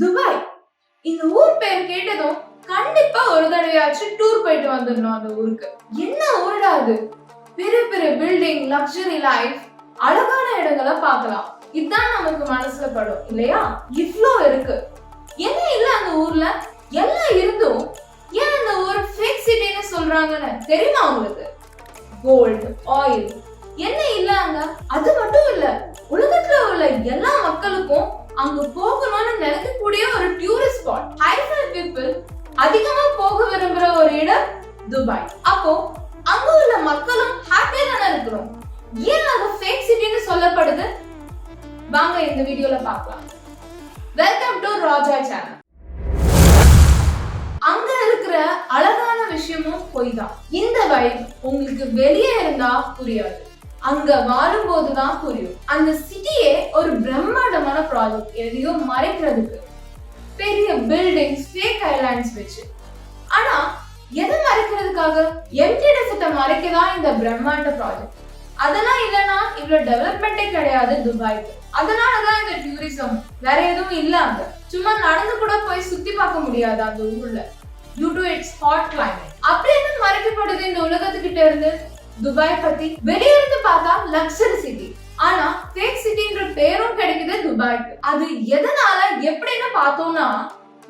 Dubai. இந்த ஊர் பேர் கேட்டதும் கண்டிப்பா ஒரு தடவையாச்சும் டூர் போயிட்டு வந்துடணும் அந்த ஊருக்கு. என்ன ஊருடா அது? பெரிய பெரிய பில்டிங், லக்ஸரி லைஃப், அழகான இடங்களை பார்க்கலாம். இதுதான் நமக்கு மனசுல படும் இல்லையா? இவ்ளோ இருக்கு. என்ன இல்ல அந்த ஊர்ல? எல்லாம் இருந்தும் ஏன் அந்த ஊர் ஃபேக் சிட்டின்னு சொல்றாங்கன்னு தெரியுமா உங்களுக்கு? கோல்டு, ஆயில் என்ன இல்ல அங்க? அது மட்டும் இல்ல, உலகத்துல உள்ள எல்லா மக்களுக்கும் அங்க போகணும்னு நினைக்கக்கூடிய ஒரு டூரிஸ்ட் ஸ்பாட். ஹைஃபை பீப்புள் அதிகமா போக விரும்புற ஒரு இடம் துபாய். அப்போ அங்க உள்ள மக்களும் ஹாப்பியா தானே இருக்கணும். ஏன் அது ஃபேக் சிட்டின்னு சொல்லப்படுது? வாங்க இந்த வீடியோல பார்க்கலாம். Welcome to Raja channel. அங்க இருக்கிற அழகான விஷயமும் பொய் தான். இந்த வைப் உங்களுக்கு வெளியே இருந்தா புரியாது, அங்க வாழும் போதுதான் புரியும். அந்த சிட்டியே ஒரு பிரம்மாண்டமான ப்ராஜெக்ட், எதையோ மறைக்கிறதுக்கு. பெரிய பில்டிங்ஸ், ஃபேக் ஐலாண்ட்ஸ் வச்சு. ஆனா எதை மறைக்கிறதுக்காக? எம்டி டெசர்ட்டை மறைக்கதான் இந்த பிரம்மாண்ட ப்ராஜெக்ட். அதெல்லாம் இல்லனா இவ்வளவு டெவலப்மெண்டே கிடையாது துபாய்க்கு. அதனாலதான் இந்த டூரிசம். வேற எதுவும் இல்ல அங்க. சும்மா நடந்து கூட போய் சுத்தி பார்க்க முடியாது அந்த ஊர்ல, due to its hot climate. அப்படி என்ன மறைக்கப்படுது இந்த உலகத்துக்கிட்ட இருந்து? துபாய் பத்தி வெளிய இருந்து பார்த்தா லக்ஸரி சிட்டி, ஆனா ஃபேக் சிட்டின்ற பேரும் கிடைக்குது துபாய்க்கு. அது எதனால எப்படின்னு பார்த்தோம்னா,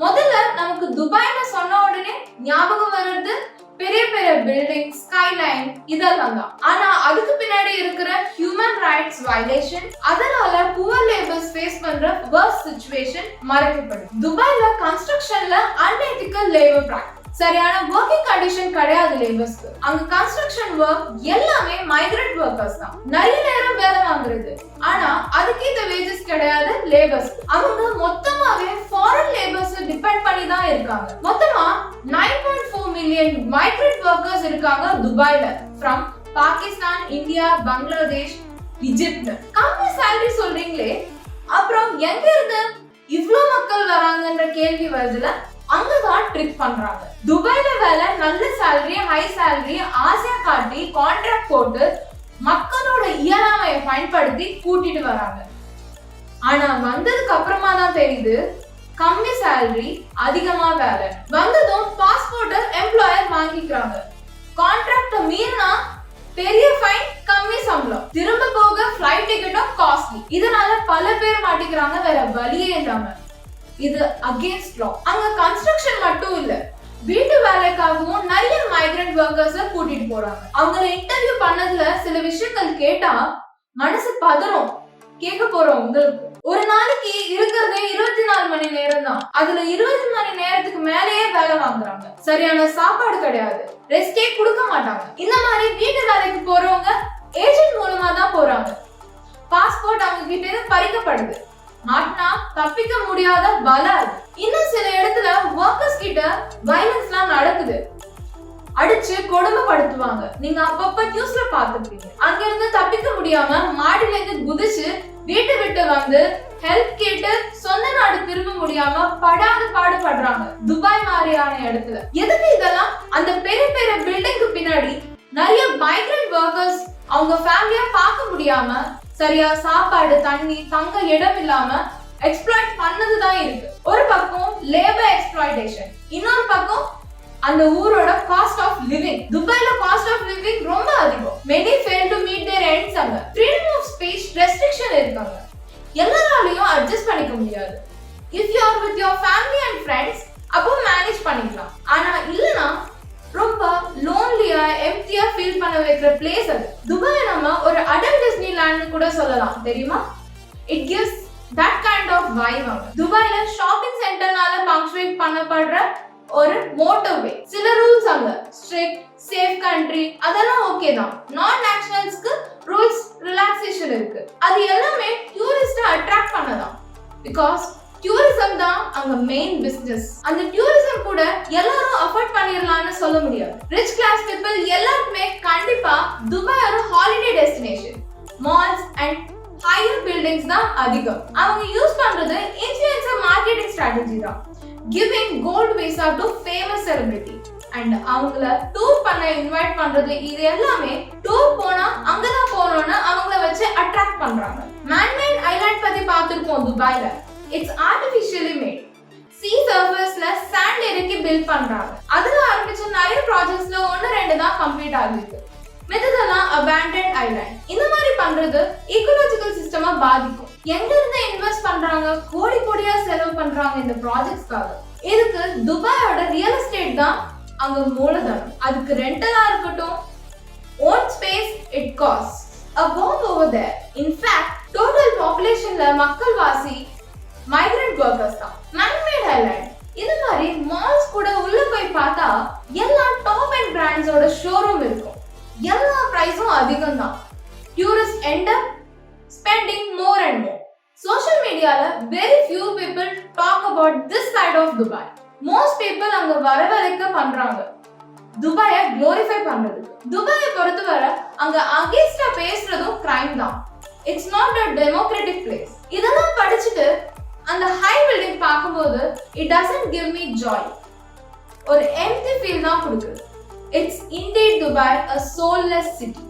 முதல்ல நமக்கு துபாய்னு சொன்ன உடனே ஞாபகம் வர்றது பெரிய பெரிய பில்டிங், ஸ்கைலைன் இதெல்லாம் தான். ஆனா அதுக்கு பின்னாடி இருக்கிற ஹியூமன் ரைட்ஸ் வயலேஷன், அதனால புவர் லேபர்ஸ் ஃபேஸ் பண்ற வர்ஸ்ட் சிச்சுவேஷன் மறைக்கப்படுது. துபாய்ல கன்ஸ்ட்ரக்ஷன்ல அன்எத்திக்கல் லேபர் பிராக்டிஸ், சரியான வொர்க்கிங் கண்டிஷன் கிடையாது லேபர்ஸ்க்கு. அங்க கன்ஸ்ட்ரக்ஷன் வொர்க் எல்லாமே மைக்ரண்ட் ஒர்க்கர்ஸ் தான். நிறைய நேரம் வேலை வாங்குறது, ஆனா அதுக்கு இந்த வேஜஸ் கிடையாது லேபர்ஸ். அவங்க மொத்தமாவே ஃபாரின் லேபர்ஸ் டிபெண்ட் பண்ணி தான் இருக்காங்க. மொத்தமா 9.4 மில்லியன் மைக்ரண்ட் ஒர்க்கர்ஸ் இருக்காங்க துபாய்ல, from Pakistan, India, Bangladesh, Egypt. கம்மி சேலரி சொல்றீங்களே, அப்புறம் எங்க இருந்து இவ்ளோ மக்கள் வராங்கன்ற கேள்வி வருதுல. அங்கதான் ட்ரிக் பண்றாங்க. துபாய்ல வேலை, நல்ல சேலரி, ஹை சேலரி ஆசையா காட்டி கான்ட்ராக்ட் போட்டு மக்களோட இயலாமையை பயன்படுத்தி கூட்டிட்டு வராங்க. ஆனா வந்ததுக்கு அப்புறமா தான் தெரியுது, கம்மி சேலரி அதிகமா வேலை. வந்ததும் பாஸ்போர்ட் எம்ப்ளாயர் வாங்கிக்கிறாங்க. கான்ட்ராக்ட மீறினா பெரிய ஃபைன், கம்மி சம்பளம், திரும்ப போக ஃப்ளைட் டிக்கெட்டும் காஸ்ட்லி. இதனால பல பேர் மாட்டிக்கிறாங்க, வேற வழியே இல்லாம. இது அகேன்ஸ்ட் லா. அங்க கன்ஸ்ட்ரக்ஷன் மட்டும் இல்ல, வீட்டு வேலைக்காகவும் நிறைய மைக்ரண்ட் ஒர்க்கர்ஸ கூட்டிட்டு போறாங்க. அவங்கள இன்டர்வியூ பண்ணதுல சில விஷயங்கள் கேட்டா மனசு பதறும். கேட்க போறோம் உங்களுக்கு. ஒரு நாளைக்கு இருக்கிறதே 24 மணி நேரம் தான். அதுல 20 மணி நேரத்துக்கு மேலேயே வேலை வாங்குறாங்க. சரியான சாப்பாடு கிடையாது, ரெஸ்டே கொடுக்க மாட்டாங்க. இந்த மாதிரி வீட்டு வேலைக்கு போறவங்க ஏஜென்ட் மூலமா தான் போறாங்க. பாஸ்போர்ட் அவங்க கிட்ட இருந்து பறிக்கப்படுது. மாட்டினா தப்பிக்க முடியாத பலம். இன்னும் சில இடத்துல ஒர்க்கர்ஸ் கிட்ட வயலன்ஸ்லாம் நடக்குது. அடிச்சு கொடுமைப்படுத்துவாங்க. நீங்க அப்பப்ப நியூஸ்ல பாத்துப்பீங்க. அங்க இருந்து தப்பிக்க முடியாம மாடியில இருந்து குதிச்சு வீட்டை விட்டு வந்து ஹெல்ப் கேட்டு சொந்த நாடு திரும்ப முடியாம படாத பாடுபடுறாங்க துபாய் மாதிரியான இடத்துல. எதுக்கு இதெல்லாம்? அந்த பெரிய பெரிய பில்டிங்க்கு பின்னாடி நிறைய மைக்ரண்ட் ஒர்க்கர்ஸ் அவங்க ஃபேமிலியா பார்க்க முடியாம, சரியா சாப்பாடு, தண்ணி, தங்க இடம் இல்லாம எக்ஸ்ப்ளாய்ட் பண்ணதுதான் இருக்கு. ஒரு பக்கம் லேபர் எக்ஸ்ப்ளாய்டேஷன், இன்னொரு பக்கம் அந்த ஊரோட காஸ்ட் ஆஃப் லிவிங். துபாய்ல காஸ்ட் ஆஃப் லிவிங் ரொம்ப அதிகம். many fail to meet their ends. அங்க freedom of speech ரெஸ்ட்ரிக்ஷன் இருக்காங்க. எல்லாராலையும் அட்ஜஸ்ட் பண்ணிக்க முடியாது. if you are with your family and friends, அப்போ மேனேஜ் பண்ணிக்கலாம். ஆனா இல்லனா ரொம்ப லோன்லியா, எம்ப்டியா ஃபீல் பண்ண வைக்கிற பிளேஸ் அது. துபாய் நம்ம ஒரு அடல்ட் டிஸ்னிலாண்ட் கூட சொல்லலாம், தெரியுமா? It gives that kind of vibe. துபாய்ல ஷாப்பிங் சென்டர்னால பங்க்சுவேட் பண்ணப்படுற ஒரு மோட்டோவே. சில ரூல்ஸ் அங்க ஸ்ட்ரிக்ட், சேஃப் கண்ட்ரி, அதெல்லாம் ஓகே தான். நான் நேஷனல்ஸ்க்கு ரூல்ஸ் ரிலாக்ஸேஷன் இருக்கு. அது எல்லாமே டூரிஸ்ட அட்ராக்ட் பண்ணலாம். பிகாஸ் டூரிசம் தான் அங்க மெயின் பிசினஸ். அந்த டூரிசம் கூட எல்லாரும் அஃபோர்ட் பண்ணிரலாம்னு சொல்ல முடியாது. ரிச் கிளாஸ் பீப்பிள் எல்லாருமே கண்டிப்பா துபாய் ஒரு holiday destination. Malls and higher buildings தான் அதிகம். அவங்க யூஸ் பண்றது இன்ஃப்ளூயன்சர் மார்க்கெட்டிங் ஸ்ட்ராட்டஜி தான். Giving gold visa to famous celebrity and அவங்கள டூர் பண்ண இன்வைட் பண்றது, இது எல்லாமே டூர் போனா அங்கதான் போறோம்னு அவங்கள வச்சு அட்ராக்ட் பண்றாங்க. மேன்மேட் ஐலாண்ட் பத்தி பார்த்திருப்போம் துபாய்ல. It's artificially made. பில்ட் பண்றாங்க. அதுல ஆரம்பிச்ச நிறைய ப்ராஜெக்ட்ஸ்ல 1-2 தான் கம்ப்ளீட் ஆகிருக்கு. மித்ததெல்லாம் அபேண்டன்ட் ஐலாண்ட். இந்த மாதிரி பண்றது ஈகோலாஜிக்கல் சிஸ்டமா பாதிக்கும். எங்க இருந்து இன்வெஸ்ட் பண்றாங்க, கோடி கோடியா செலவு பண்றாங்க இந்த ப்ராஜெக்ட்ஸ்க்காக. இதுக்கு துபாயோட ரியல் எஸ்டேட் தான் அங்க மூலதனம். அதுக்கு ரெண்டலா இருக்கட்டும், own space it costs a bomb over there. In fact, total populationல மக்கள் வாசி migrant workers தான். man-made island. இந்த மாதிரி மால்ஸ் கூட உள்ள போய் பார்த்தா எல்லா டாப் அண்ட் பிராண்ட்ஸோட ஷோரூம் இருக்கும். எல்லா பிரைஸும் அதிகம் தான். Tourists end up spending more and more. Social mediaல very few people talk about this side of Dubai. Most people அங்க வரவழைக்க பண்றாங்க, துபாயை glorify பண்றது. துபாயை பொறுத்தவரை அங்க அகேன்ஸ்டா பேசுறதும் கிரைம் தான். It's not a democratic place. இதெல்லாம் படிச்சுட்டு அந்த ஹை பில்டிங் பார்க்கும்போது it doesn't give me joy. ஒரு empty feel தான் கொடுக்குது. It's indeed Dubai, a soulless city.